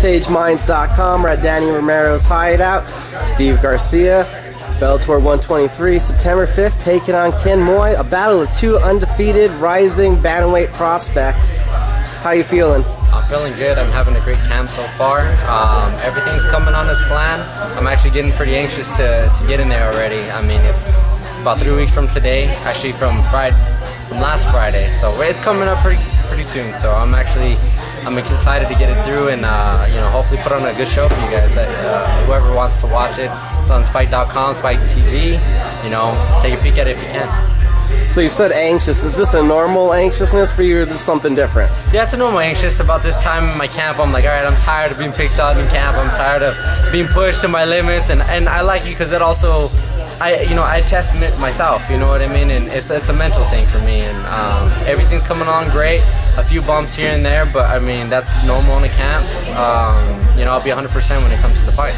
RampageMinds.com. We're at Danny Romero's hideout. Steve Garcia, Bellator 123, September 5th, taking on Ken Moy, a battle of two undefeated rising bantamweight prospects. How you feeling? I'm feeling good. I'm having a great camp so far. Everything's coming on as planned. I'm actually getting pretty anxious to get in there already. I mean, it's about 3 weeks from today, actually from last Friday. So it's coming up pretty soon. So I'm excited to get it through and you know, hopefully put on a good show for you guys. Whoever wants to watch it, it's on Spike.com, Spike TV. You know, take a peek at it if you can. So you said anxious. Is this a normal anxiousness for you, or is this something different? Yeah, it's a normal anxious. About this time in my camp, I'm like, all right, I'm tired of being picked on in camp. I'm tired of being pushed to my limits, and I like it because it also, I test myself. You know what I mean? And it's a mental thing for me, and everything's coming along great. A few bumps here and there, but I mean that's normal in a camp. You know, I'll be 100% when it comes to the fight.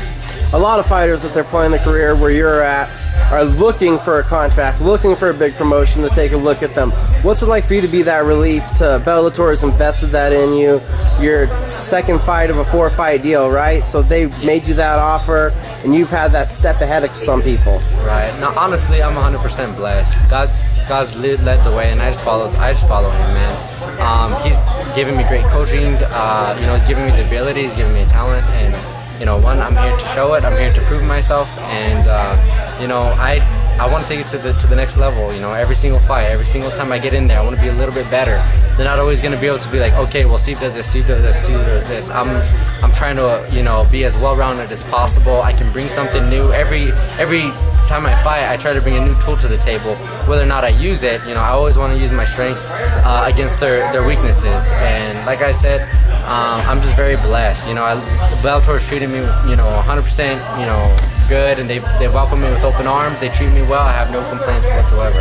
A lot of fighters at their point in the career where you're at are looking for a contract, looking for a big promotion to take a look at them. What's it like for you to be that relief to Bellator has invested that in you? Your second fight of a 4-fight deal, right? So they made you that offer, and you've had that step ahead of some people. Right. Now, honestly, I'm 100% blessed. God's led the way, and I just follow him, man. He's giving me great coaching. You know, he's giving me the ability, he's giving me talent, and you know, I'm here to show it. I'm here to prove myself, and you know, I want to take it to the next level. You know, every single fight, every single time I get in there, I want to be a little bit better. They're not always going to be able to be like, okay, well, Steve does this, Steve does this, Steve does this. I'm trying to, you know, be as well-rounded as possible. I can bring something new every time I fight. I try to bring a new tool to the table. Whether or not I use it, you know, I always want to use my strengths against their weaknesses. And like I said, I'm just very blessed. You know, Bellator's treated me, you know, 100%, you know, good, and they welcome me with open arms. They treat me well. I have no complaints whatsoever.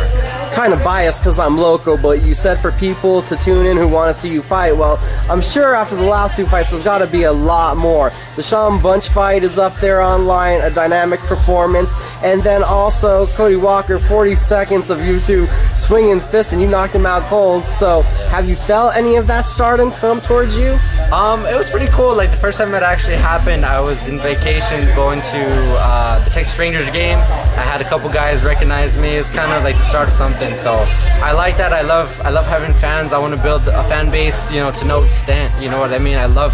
Kind of biased because I'm local, but you said for people to tune in who want to see you fight. Well, I'm sure after the last two fights, there's got to be a lot more. The Sean Bunch fight is up there online, a dynamic performance, and then also Cody Walker, 40 seconds of you two swinging fists, and you knocked him out cold. So, have you felt any of that stardom come towards you? It was pretty cool. Like the first time it actually happened, I was in vacation going to the Texas Rangers game. I had a couple guys recognize me. It's kind of like the start of something. So I like that. I love having fans. I want to build a fan base, you know, to no extent. You know what I mean? I love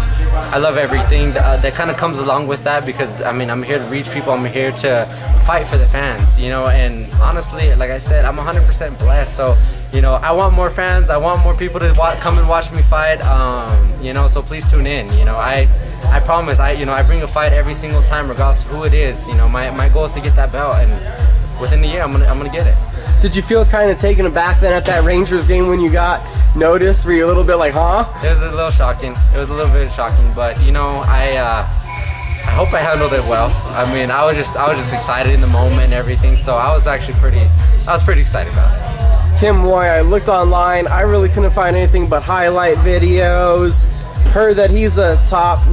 everything that kind of comes along with that, because I mean, I'm here to reach people. I'm here to fight for the fans. You know, and honestly, like I said, I'm 100% blessed. So, you know, I want more fans. I want more people to come and watch me fight. You know, so please tune in. You know, I promise. I bring a fight every single time, regardless of who it is. You know, my goal is to get that belt, and within the year, I'm gonna get it. Did you feel kind of taken aback then at that Rangers game when you got noticed? Were you a little bit like, huh? It was a little shocking. It was a little bit shocking, but you know, I hope I handled it well. I mean, I was just excited in the moment and everything. So I was pretty excited about it. Ken Moy, I looked online. I really couldn't find anything but highlight videos. Heard that he's a top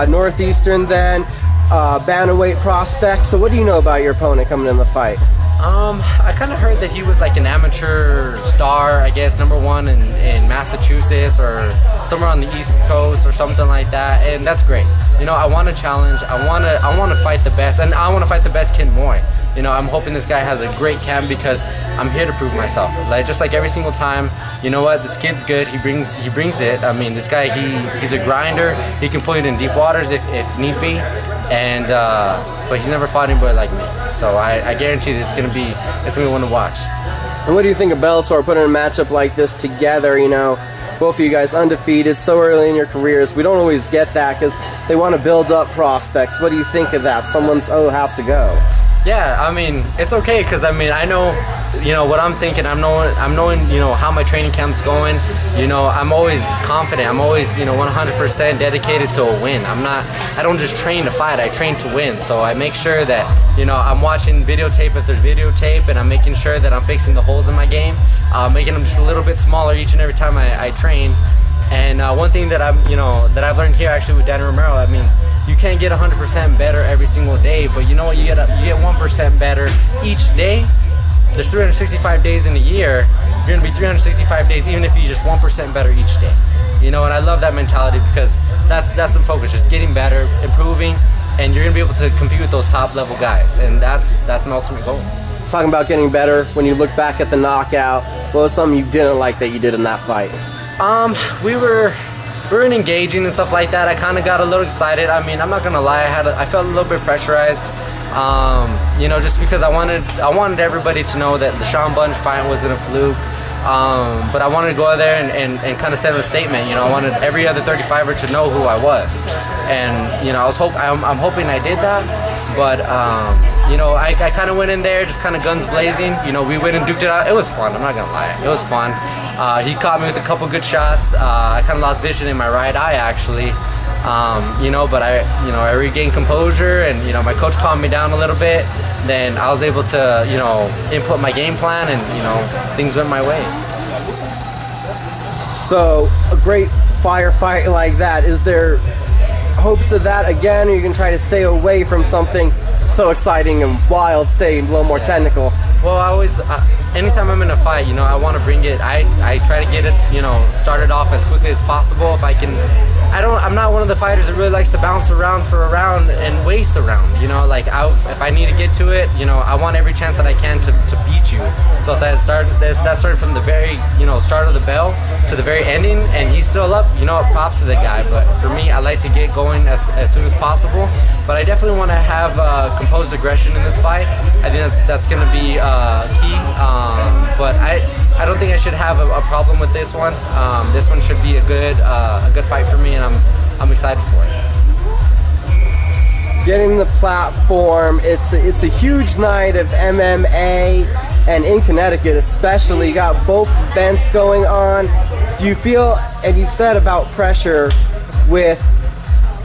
Northeastern then bantamweight prospect. So what do you know about your opponent coming in the fight? I kind of heard that he was like an amateur star, I guess, #1 in Massachusetts or somewhere on the East Coast or something like that, and that's great. You know, I want to challenge. I want to fight the best, and I want to fight the best Ken Moy. You know, I'm hoping this guy has a great camp because I'm here to prove myself. Like just like every single time, you know what? This kid's good. He brings it. I mean, this guy he's a grinder. He can put it in deep waters if need be, and but he's never fought anybody like me. So I guarantee that it's gonna be one to watch. And what do you think of Bellator putting a matchup like this together? You know, both of you guys undefeated so early in your careers. We don't always get that because they want to build up prospects. What do you think of that? Someone's has to go. Yeah, I mean, it's okay because I mean, I know, you know, what I'm thinking. I'm knowing, you know, how my training camp's going. You know, I'm always confident. I'm always, you know, 100% dedicated to a win. I don't just train to fight. I train to win. So I make sure that, you know, I'm watching videotape if there's videotape, and I'm making sure that I'm fixing the holes in my game, making them just a little bit smaller each and every time I train. And one thing that I've learned here actually with Danny Romero, I mean, you can't get 100% better every single day, but you know what? You get 1% better each day. There's 365 days in a year. You're gonna be 365 days, even if you're just 1% better each day. You know, and I love that mentality because that's the focus, just getting better, improving, and you're gonna be able to compete with those top level guys, and that's my ultimate goal. Talking about getting better, when you look back at the knockout, what was something you didn't like that you did in that fight? We were engaging and stuff like that. I kind of got a little excited. I mean, I'm not gonna lie, I felt a little bit pressurized. You know, just because I wanted everybody to know that the Sean Bunch fight wasn't a fluke. But I wanted to go out there and kind of set a statement. You know, I wanted every other 35er to know who I was, and you know, I'm hoping I did that. But you know, I kind of went in there just kind of guns blazing. You know, we went and duked it out. It was fun. I'm not gonna lie, it was fun. He caught me with a couple good shots. I kind of lost vision in my right eye actually. You know, but I regained composure, and you know, my coach calmed me down a little bit. Then I was able to, you know, input my game plan, and you know, things went my way. So a great firefight like that, is there hopes of that again, or you can try to stay away from something so exciting and wild, stay a little more technical? Well, I always, anytime I'm in a fight, you know, I want to bring it. I try to get it, you know, started off as quickly as possible. If I can, I'm not one of the fighters that really likes to bounce around for a round and waste a round. You know, like if I need to get to it, you know, I want every chance that I can to beat you. So if that started from the very, you know, start of the bell to the very ending, and he's still up, you know, props to the guy. But for me, I like to get going as soon as possible. But I definitely want to have composed aggression in this fight. I think that's going to be key. But I don't think I should have a problem with this one. This one should be a good fight for me, and I'm excited for it. Getting the platform, it's a huge night of MMA, and in Connecticut especially, you got both events going on. Do you feel, and you've said about pressure with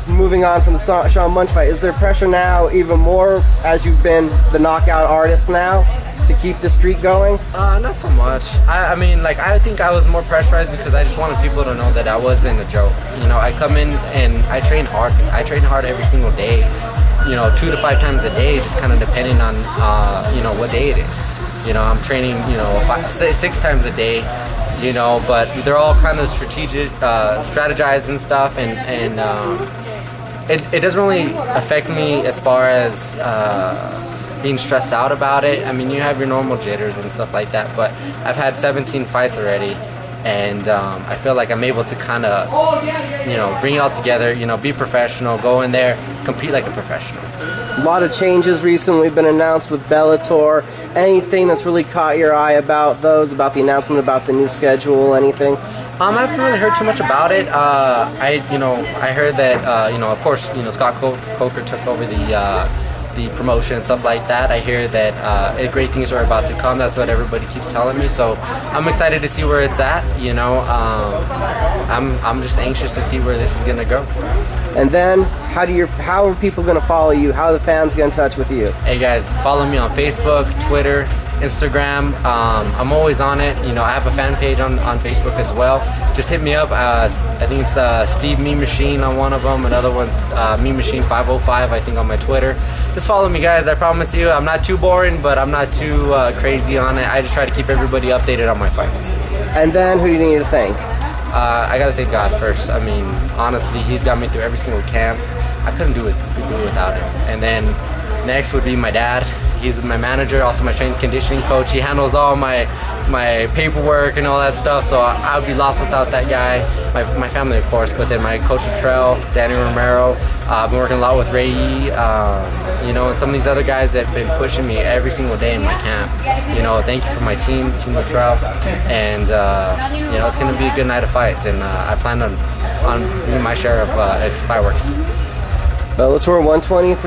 moving on from the Sean Bunch fight, is there pressure now even more as you've been the knockout artist now to keep the streak going? Not so much. I mean, like, I think I was more pressurized because I just wanted people to know that I wasn't a joke. You know, I come in and I train hard. I train hard every single day, you know, 2 to 5 times a day, just kind of depending on, you know, what day it is. You know, I'm training, you know, 6 times a day, you know, but they're all kind of strategized and stuff, and it doesn't really affect me as far as being stressed out about it. I mean, you have your normal jitters and stuff like that, but I've had 17 fights already, and I feel like I'm able to kind of, you know, bring it all together, you know, be professional, go in there, compete like a professional. A lot of changes recently been announced with Bellator. Anything that's really caught your eye about those, about the announcement, about the new schedule, anything? I haven't really heard too much about it. I heard that, you know, of course, you know, Scott Coker took over the promotion and stuff like that. I hear that great things are about to come. That's what everybody keeps telling me. So I'm excited to see where it's at. You know, I'm just anxious to see where this is gonna go. And then, how are people gonna follow you? How are the fans get in touch with you? Hey guys, follow me on Facebook, Twitter, Instagram. I'm always on it. You know, I have a fan page on Facebook as well. Just hit me up. I think it's Steve Me Machine on one of them. Another one's Me Machine 505, I think, on my Twitter. Just follow me, guys. I promise you, I'm not too boring, but I'm not too crazy on it. I just try to keep everybody updated on my fights. And then, who do you need to thank? I gotta thank God first. I mean, honestly, He's got me through every single camp. I couldn't do it without Him. And then next would be my dad. He's my manager, also my strength and conditioning coach. He handles all my paperwork and all that stuff, so I would be lost without that guy. My family, of course, but then my coach Trell, Danny Romero. I've been working a lot with Ray Yee, you know, and some of these other guys that have been pushing me every single day in my camp. You know, thank you for my team Trell, and you know, it's going to be a good night of fights, and I plan on doing my share of fireworks. Bellator 123.